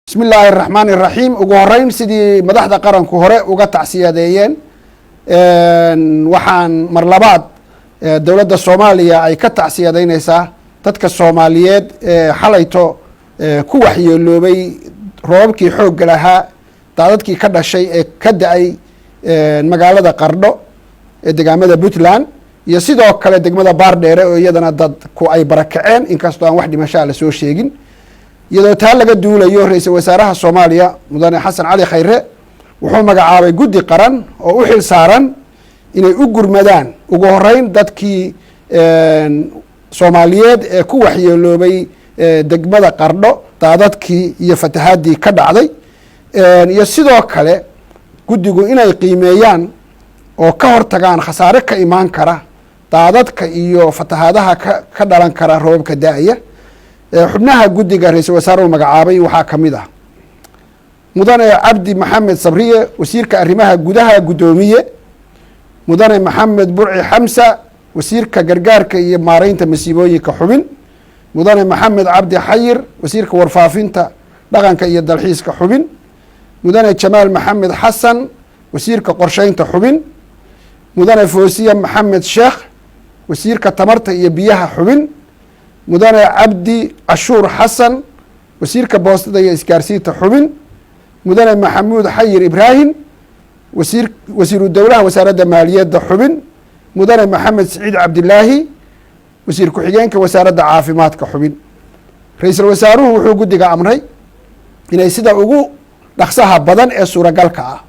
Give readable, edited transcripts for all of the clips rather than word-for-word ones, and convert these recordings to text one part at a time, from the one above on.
بسم الله الرحمن الرحيم ugu horeyn sidii madaxda qaranku hore uga tacsiyadeeyeen waxaan mar labaad dowladda Soomaaliya ay ka tacsiyadeynaysaa dadka Soomaaliyeed xalayto ku waxyeeloobay roobkii xoog lahaa daadadkii ka dhashay ee ka da'ay magaalada Qardho ee deegaamada Puntland iyo sidoo kale degmada Baardheere oo iyadana dadku ay barakaceen inkastoo aan wax dhimasho la soo sheegin iyadoo taa laga duulayo ra'iisul wasaaraha Soomaaliya mudane Xasan Cali Khayre wuxuu magacaabay guddi qaran oo u xil saaran inay u gurmadaan ugu horeyn dadkii Soomaaliyeed ee ku waxyeeloobay degmada Qardho daadadkii iyo fatahaadii ka dhacday iyo sidoo kale guddigu inay qiimeeyaan oo ka hortagaan khasaare ka imaan kara daadadka iyo fatahaadaha ka dhalan kara roobka da'aya xubnaha guddiga ra'iisul wasaaruhu magacaabay waxaa ka mid ah mudane Cabdi Maxamed Sabriye wasiirka arrimaha gudaha gudoomiye mudane Maxamed Burci Xamsa wasiirka gargaarka iyo maareynta masiibooyinka xubin mudane Maxamed Cabdi Xayir wasiirka warfaafinta dhaqanka iyo dalxiiska xubin mudane Jamaal Maxamed Xasan wasiirka qorsheynta xubin mudane Foosiya Maxamed Sheekh wasiirka tamarta iyo biyaha xubin mudane Cabdi Cashuur Xasan wasiirka boostada iyo isgaarsiinta xubin mudane Maxamuud Xayir Ibraahim wasiiru dowlaha wasaaradda maaliyadda xubin mudane Maxamed Siciid Cabdilaahi wasiir ku-xigeenka wasaaradda caafimaadka xubin ra'iisul wasaaruhu wuxuu guddiga amray inay sida ugu dhaqsaha badan ee suuragalka ah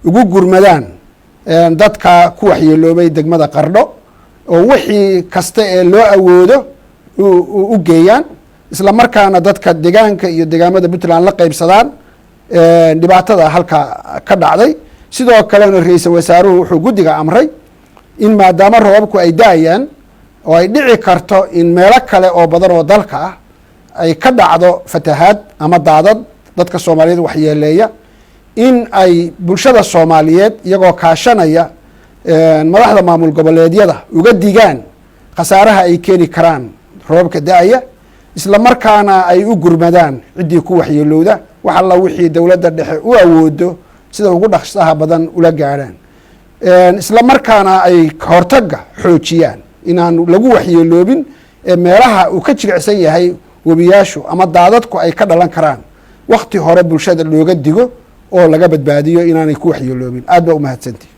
ugu gurmadaan dadka ku waxyeeloobay degmada Qardho oo wixii kasta ee loo awoodo u geeyaan isla markaana dadka deegaanka iyo deegaamada Puntland la qaybsadaan dhibaatada halka ka dhacday sidoo kalena ra'iisul wasaaruhu wuxuu guddiga amray in maadaama roobabku ay da'ayaan oo ay dhici karto in meelo kale oo badan oo dalka ah ay ka dhacdo fatahaad ama daadad dadka Soomaaliyeed waxyeeleeya in ay bulshada Soomaaliyeed iyagoo kaashanaya madaxda maamul goboleedyada uga digaan khasaaraha ay keeni karaan roobka da'aya isla markaana ay u gurmadaan ciddii ku waxyeelowda wax alla wixii dowladda dhexe u awoodo sida ugu dhaqsaha badan ula gaadhaan isla markaana ay hortagga xoojiyaan inaan lagu waxyeeloobin meelaha uu ka jilicsan yahay webiyaashu ama daadadku ay ka dhalan karaan waqti hore bulshada looga digo oo laga badbaadiyo inaanay ku waxyeeloobin aad baa u mahadsantihi